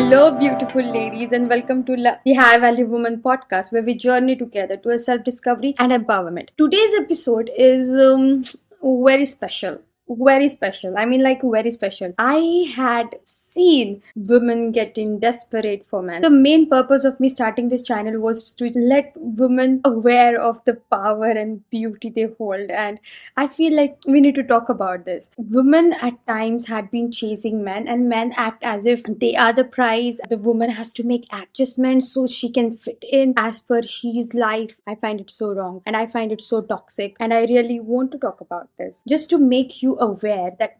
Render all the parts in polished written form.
Hello, beautiful ladies, and welcome to the High Value Woman podcast, where we journey together to a self discovery and empowerment. Today's episode is very special. Very special. I mean, like, very special. I had seen women getting desperate for men. The main purpose of me starting this channel was to let women aware of the power and beauty they hold, and I feel like we need to talk about this. Women at times had been chasing men, and men act as if they are the prize. The woman has to make adjustments so she can fit in as per his life. I find it so wrong and I find it so toxic, and I really want to talk about this just to make you aware that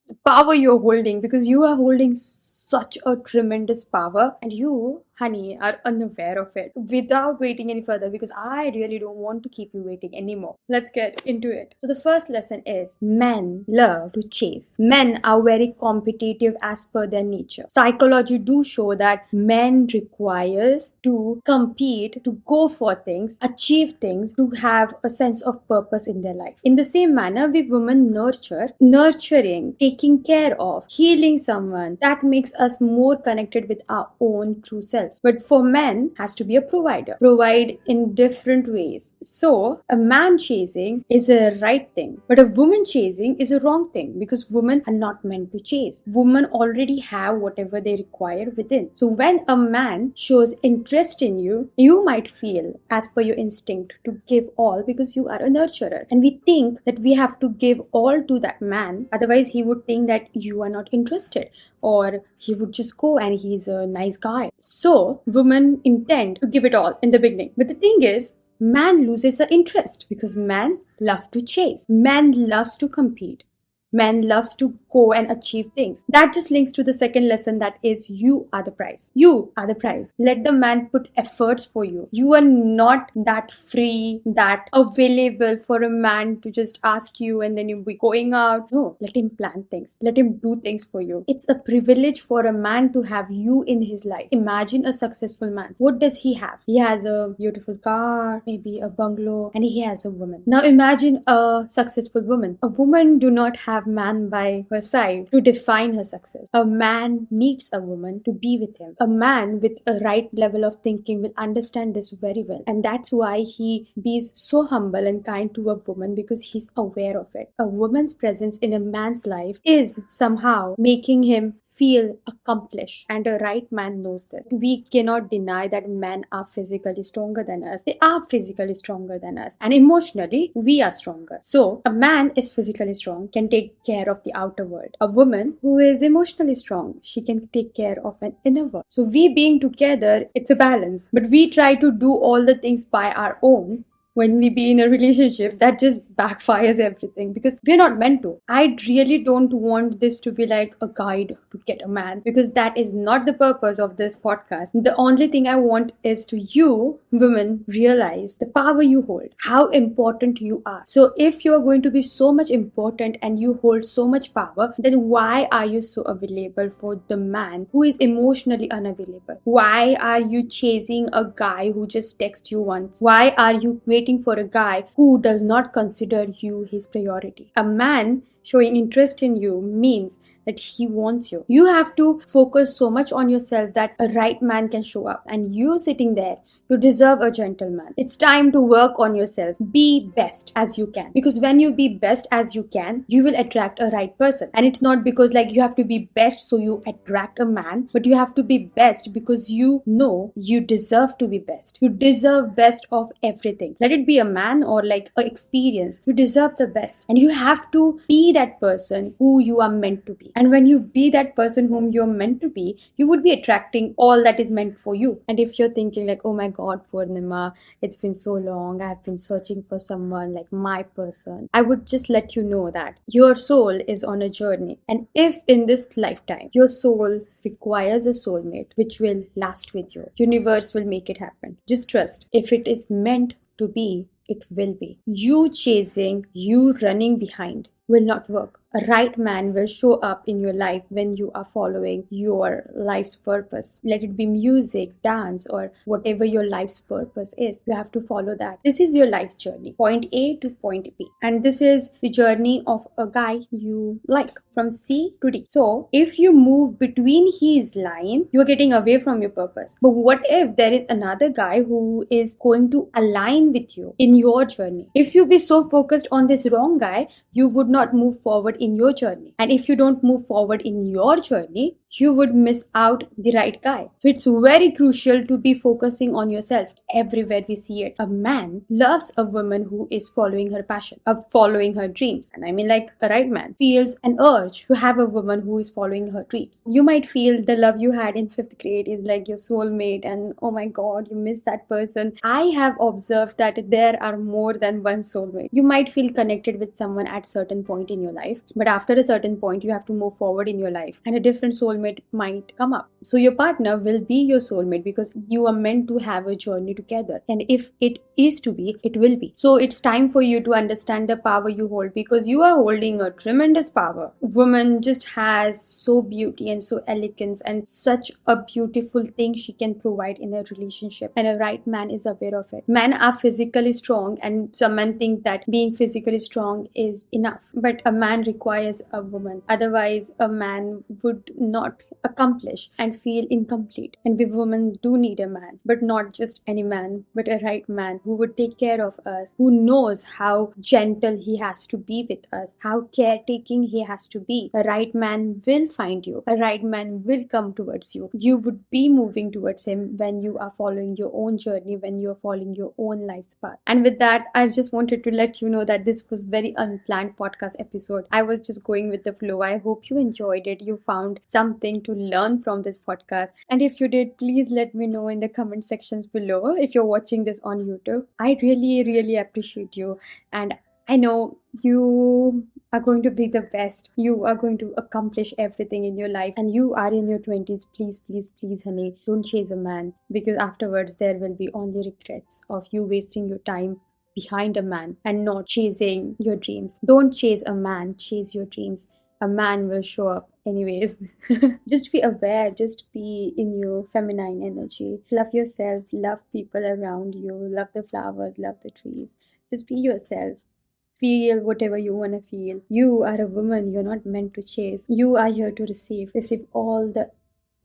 the power you're holding, because you are holding such a tremendous power and you, honey, are unaware of it. Without waiting any further, because I really don't want to keep you waiting anymore, let's get into it. So the first lesson is men love to chase. Men are very competitive as per their nature. Psychology do show that men requires to compete, to go for things, achieve things, to have a sense of purpose in their life. In the same manner, we women nurturing, taking care of, healing someone, that makes us more connected with our own true self. But for men, has to be a provider. Provide in different ways. So a man chasing is a right thing, but a woman chasing is a wrong thing, because women are not meant to chase. Women already have whatever they require within. So when a man shows interest in you, you might feel as per your instinct to give all, because you are a nurturer. And we think that we have to give all to that man, otherwise he would think that you are not interested, or he would just go and he's a nice guy. So women intend to give it all in the beginning. But the thing is, man loses the interest, because man love to chase. Man loves to compete. Man loves to go and achieve things. That just links to the second lesson, that is, you are the prize. You are the prize. Let the man put efforts for you. You are not that free, that available for a man to just ask you and then you'll be going out. No, let him plan things. Let him do things for you. It's a privilege for a man to have you in his life. Imagine a successful man. What does he have? He has a beautiful car, maybe a bungalow, and he has a woman. Now imagine a successful woman. A woman do not have man by her side to define her success. A man needs a woman to be with him. A man with a right level of thinking will understand this very well, and that's why he be so humble and kind to a woman, because he's aware of it. A woman's presence in a man's life is somehow making him feel accomplished, and a right man knows this. We cannot deny that men are physically stronger than us. They are physically stronger than us, and emotionally we are stronger. So a man is physically strong, can take care of the outer world. A woman who is emotionally strong, she can take care of an inner world. So we being together, it's a balance. But we try to do all the things by our own. When we be in a relationship, that just backfires everything, because we're not meant to. I really don't want this to be like a guide to get a man, because that is not the purpose of this podcast. The only thing I want is to you, women, realize the power you hold, how important you are. So if you're going to be so much important and you hold so much power, then why are you so available for the man who is emotionally unavailable? Why are you chasing a guy who just texts you once? Why are you waiting for a guy who does not consider you his priority? A man showing interest in you means that he wants you. You have to focus so much on yourself that a right man can show up, and you sitting there, you deserve a gentleman. It's time to work on yourself. Be best as you can, because when you be best as you can, you will attract a right person. And it's not because like you have to be best so you attract a man, but you have to be best because you know you deserve to be best. You deserve best of everything. Let it be a man or like an experience. You deserve the best, and you have to be that person who you are meant to be. And when you be that person whom you're meant to be, you would be attracting all that is meant for you. And if you're thinking like, oh my God, Purnima, it's been so long, I've been searching for someone like my person, I would just let you know that your soul is on a journey. And if in this lifetime your soul requires a soulmate which will last with you, universe will make it happen. Just trust. If it is meant to be, it will be. You chasing, you running behind will not work. A right man will show up in your life when you are following your life's purpose. Let it be music, dance, or whatever your life's purpose is. You have to follow that. This is your life's journey, point A to point B. And this is the journey of a guy you like, from C to D. So if you move between his line, you're getting away from your purpose. But what if there is another guy who is going to align with you in your journey? If you be so focused on this wrong guy, you would not move forward in your journey. And if you don't move forward in your journey, you would miss out the right guy. So it's very crucial to be focusing on yourself. Everywhere we see it, a man loves a woman who is following her passion, following her dreams. And I mean, like, a right man feels an urge to have a woman who is following her dreams. You might feel the love you had in 5th grade is like your soulmate, and oh my god, you miss that person. I have observed that there are more than one soulmate. You might feel connected with someone at certain point in your life, but after a certain point you have to move forward in your life and a different soulmate might come up. So your partner will be your soulmate because you are meant to have a journey together, and if it is to be, it will be. So it's time for you to understand the power you hold, because you are holding a tremendous power. Woman just has so beauty and so elegance and such a beautiful thing she can provide in a relationship, and a right man is aware of it. Men are physically strong, and some men think that being physically strong is enough, but a man requires a woman. Otherwise a man would not accomplish and feel incomplete. And we women do need a man, but not just any man, but a right man who would take care of us, who knows how gentle he has to be with us, how caretaking he has to be. A right man will find you. A right man will come towards you. You would be moving towards him when you are following your own journey, when you are following your own life's path. And with that, I just wanted to let you know that this was very unplanned podcast episode. I was just going with the flow. I hope you enjoyed it. You found something to learn from this podcast. And if you did, please let me know in the comment sections below if you're watching this on YouTube. I really appreciate you, and I know you are going to be the best. You are going to accomplish everything in your life, and you are in your 20s. Please, honey, don't chase a man, because afterwards there will be only regrets of you wasting your time behind a man and not chasing your dreams. Don't chase a man, chase your dreams. A man will show up anyways. Just be aware, just be in your feminine energy. Love yourself, love people around you, love the flowers, love the trees. Just be yourself. Feel whatever you want to feel. You are a woman, you're not meant to chase. You are here to receive all the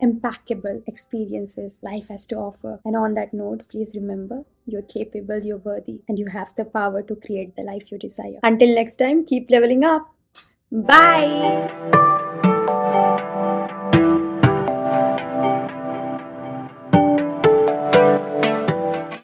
impeccable experiences life has to offer. And on that note, please remember, you're capable, you're worthy, and you have the power to create the life you desire. Until next time, keep leveling up. Bye.